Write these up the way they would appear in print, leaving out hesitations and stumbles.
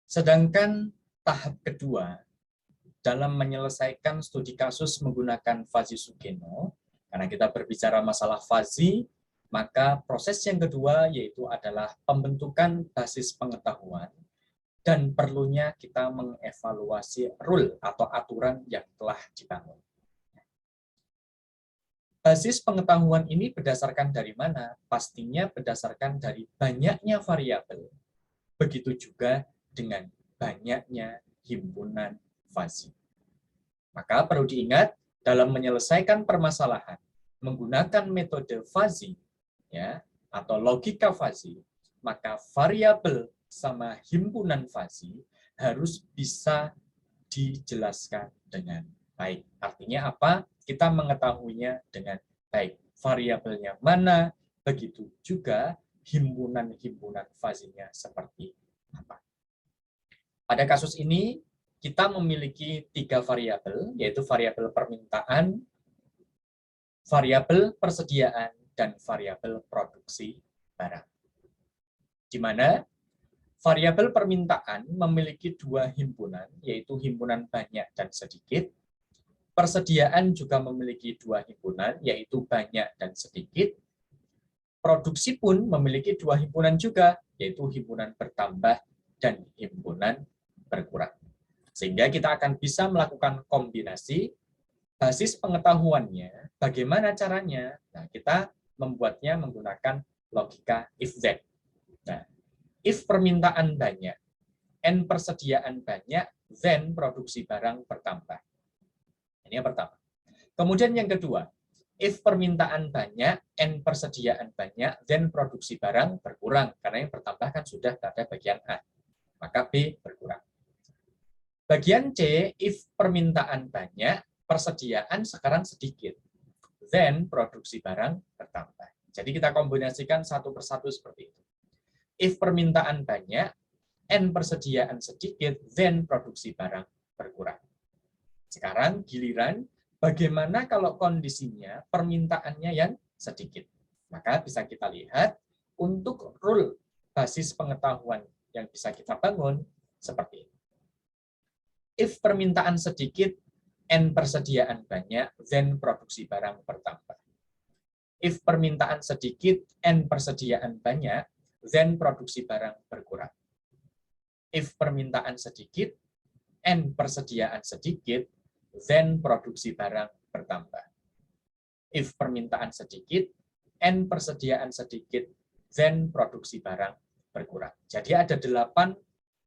Sedangkan tahap kedua, dalam menyelesaikan studi kasus menggunakan Fuzzy Sugeno, karena kita berbicara masalah fuzzy, maka proses yang kedua yaitu adalah pembentukan basis pengetahuan dan perlunya kita mengevaluasi rule atau aturan yang telah dibangun. Basis pengetahuan ini berdasarkan dari mana? Pastinya berdasarkan dari banyaknya variabel. Begitu juga dengan banyaknya himpunan fuzzy. Maka perlu diingat, dalam menyelesaikan permasalahan menggunakan metode fuzzy ya atau logika fuzzy, maka variabel sama himpunan fuzzy harus bisa dijelaskan dengan baik. Artinya apa? Kita mengetahuinya dengan baik. Variabelnya mana, begitu juga himpunan-himpunan fuzzy-nya seperti apa. Pada kasus ini, kita memiliki 3 variabel, yaitu variabel permintaan, variabel persediaan, dan variabel produksi barang. Di mana variabel permintaan memiliki 2 himpunan, yaitu himpunan banyak dan sedikit. Persediaan juga memiliki 2 himpunan, yaitu banyak dan sedikit. Produksi pun memiliki 2 himpunan juga, yaitu himpunan bertambah dan himpunan berkurang. Sehingga kita akan bisa melakukan kombinasi basis pengetahuannya. Bagaimana caranya? Nah, kita membuatnya menggunakan logika if-then. Nah, if permintaan banyak, n persediaan banyak, then produksi barang bertambah. Ini yang pertama. Kemudian yang kedua, if permintaan banyak, n persediaan banyak, then produksi barang berkurang. Karena yang bertambah kan sudah pada bagian A. Maka B berkurang. Bagian C, if permintaan banyak, persediaan sekarang sedikit. Then produksi barang bertambah. Jadi kita kombinasikan satu persatu seperti itu. If permintaan banyak, n persediaan sedikit, then produksi barang berkurang. Sekarang giliran, bagaimana kalau kondisinya permintaannya yang sedikit? Maka bisa kita lihat untuk rule basis pengetahuan yang bisa kita bangun seperti ini. If permintaan sedikit, n persediaan banyak, then produksi barang bertambah. If permintaan sedikit, n persediaan banyak, then produksi barang berkurang. If permintaan sedikit, n persediaan sedikit, then produksi barang bertambah. If permintaan sedikit, n persediaan sedikit, then produksi barang berkurang. Jadi ada 8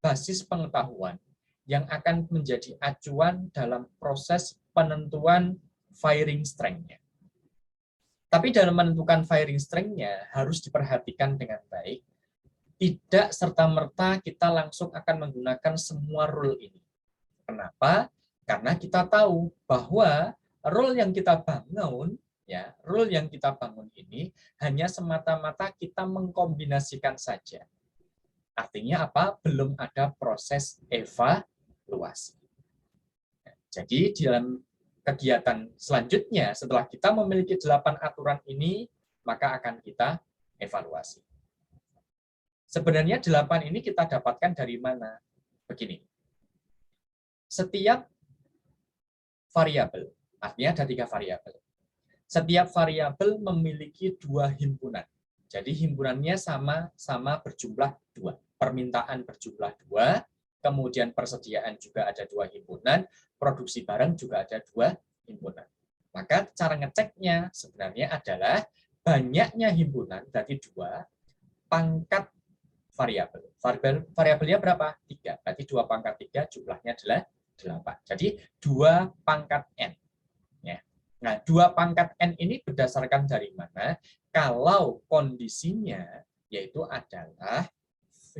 basis pengetahuan yang akan menjadi acuan dalam proses penentuan firing strength-nya. Tapi dalam menentukan firing strength-nya harus diperhatikan dengan baik. Tidak serta-merta kita langsung akan menggunakan semua rule ini. Kenapa? Karena kita tahu bahwa rule yang kita bangun, ya, rule yang kita bangun ini hanya semata-mata kita mengkombinasikan saja. Artinya apa? Belum ada proses evaluasi. Jadi dalam kegiatan selanjutnya, setelah kita memiliki 8 aturan ini, maka akan kita evaluasi. Sebenarnya 8 ini kita dapatkan dari mana? Begini. Setiap variabel, artinya ada 3 variabel. Setiap variabel memiliki 2 himpunan. Jadi himpunannya sama berjumlah 2. Permintaan berjumlah 2, kemudian persediaan juga ada 2 himpunan, produksi barang juga ada 2 himpunan. Maka cara ngeceknya sebenarnya adalah banyaknya himpunan, berarti 2, pangkat variabel. Variabelnya berapa? 3. Berarti 2 pangkat 3 jumlahnya adalah 8. Jadi 2 pangkat N. Ya. Nah, 2 pangkat N ini berdasarkan dari mana? Kalau kondisinya yaitu adalah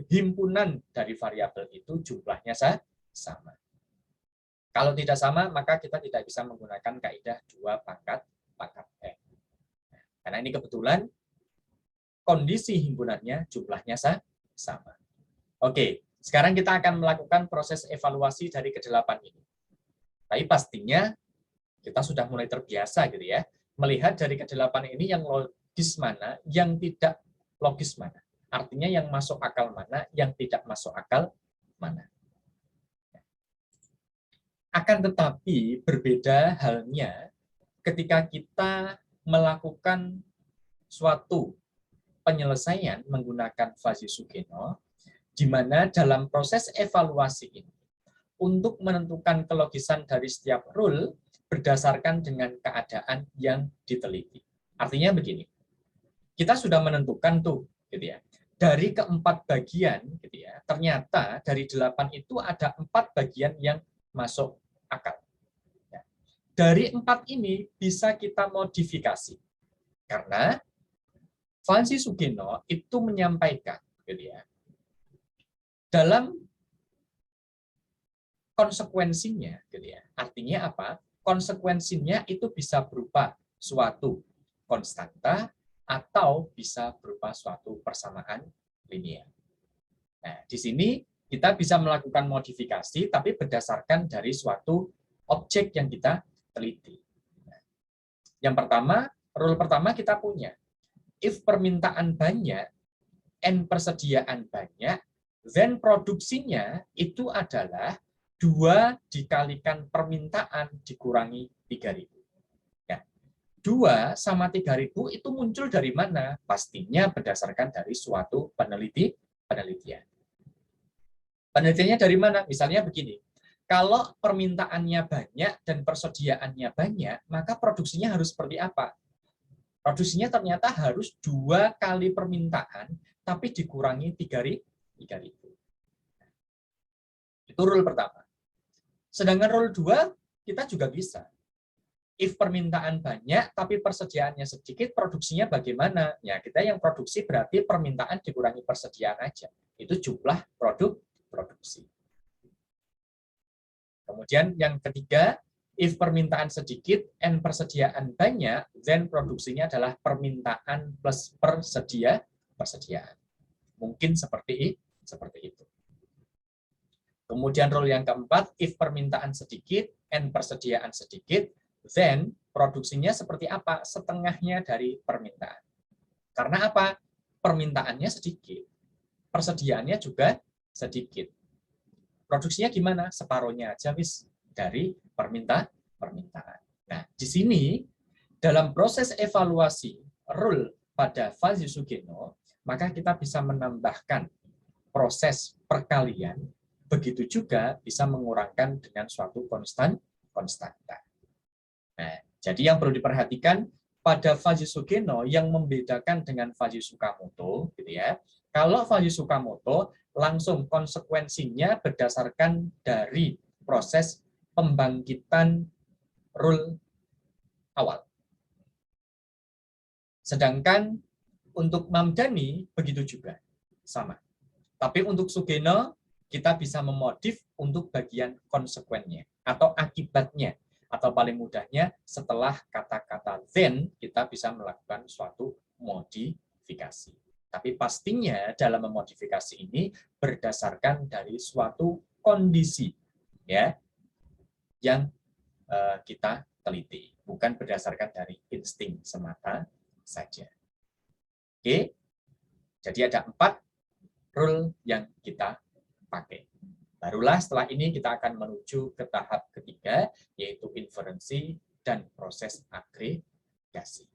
himpunan dari variabel itu jumlahnya sama. Kalau tidak sama, maka kita tidak bisa menggunakan kaidah 2 pangkat N. Karena ini kebetulan kondisi himpunannya jumlahnya sama. Oke, sekarang kita akan melakukan proses evaluasi dari ke-8 ini. Tapi pastinya kita sudah mulai terbiasa gitu ya, melihat dari ke-8 ini yang logis mana, yang tidak logis mana. Artinya yang masuk akal mana, yang tidak masuk akal mana. Akan tetapi berbeda halnya ketika kita melakukan suatu penyelesaian menggunakan fasi Sugeno, di mana dalam proses evaluasi ini, untuk menentukan kelogisan dari setiap rule berdasarkan dengan keadaan yang diteliti. Artinya begini, kita sudah menentukan tuh, gitu ya, dari keempat bagian, gitu ya, ternyata dari 8 itu ada 4 bagian yang masuk akal. Dari 4 ini bisa kita modifikasi, karena Fasi Sugeno itu menyampaikan, gitu ya, dalam konsekuensinya, gitu ya. Artinya apa? Konsekuensinya itu bisa berupa suatu konstanta atau bisa berupa suatu persamaan linear. Nah, di sini kita bisa melakukan modifikasi, tapi berdasarkan dari suatu objek yang kita teliti. Yang pertama, rule pertama kita punya, if permintaan banyak, N persediaan banyak, then produksinya itu adalah 2 dikalikan permintaan dikurangi 3.000. Ya. 2 sama 3.000 itu muncul dari mana? Pastinya berdasarkan dari suatu penelitian. Penelitiannya dari mana? Misalnya begini, kalau permintaannya banyak dan persediaannya banyak, maka produksinya harus seperti apa? Produksinya ternyata harus 2 kali permintaan, tapi dikurangi 3.000. Itu rule pertama. Sedangkan rule 2, kita juga bisa. If permintaan banyak, tapi persediaannya sedikit, produksinya bagaimana? Ya, kita yang produksi berarti permintaan dikurangi persediaan aja. Itu jumlah produksi. Kemudian yang ketiga, if permintaan sedikit, N persediaan banyak, then produksinya adalah permintaan plus persediaan. Mungkin seperti itu. Kemudian rule yang keempat, if permintaan sedikit, N persediaan sedikit, then produksinya seperti apa? Setengahnya dari permintaan. Karena apa? Permintaannya sedikit, persediaannya juga sedikit. Produksinya gimana? Separuhnya aja wis dari permintaan. Nah, di sini dalam proses evaluasi rule pada Fasi Sugeno, maka kita bisa menambahkan proses perkalian, begitu juga bisa mengurangkan dengan suatu konstanta. Nah, jadi yang perlu diperhatikan pada Fasi Sugeno yang membedakan dengan Fasi Tsukamoto, gitu ya. Kalau Fasi Tsukamoto langsung konsekuensinya berdasarkan dari proses pembangkitan rule awal. Sedangkan untuk Mamdani begitu juga, sama. Tapi untuk Sugeno kita bisa memodif untuk bagian konsekuennya atau akibatnya, atau paling mudahnya setelah kata-kata then kita bisa melakukan suatu modifikasi. Tapi pastinya dalam memodifikasi ini berdasarkan dari suatu kondisi, ya, yang kita teliti, bukan berdasarkan dari insting semata saja. Oke, jadi ada 4 rule yang kita pakai. Barulah setelah ini kita akan menuju ke tahap ketiga, yaitu inferensi dan proses agregasi.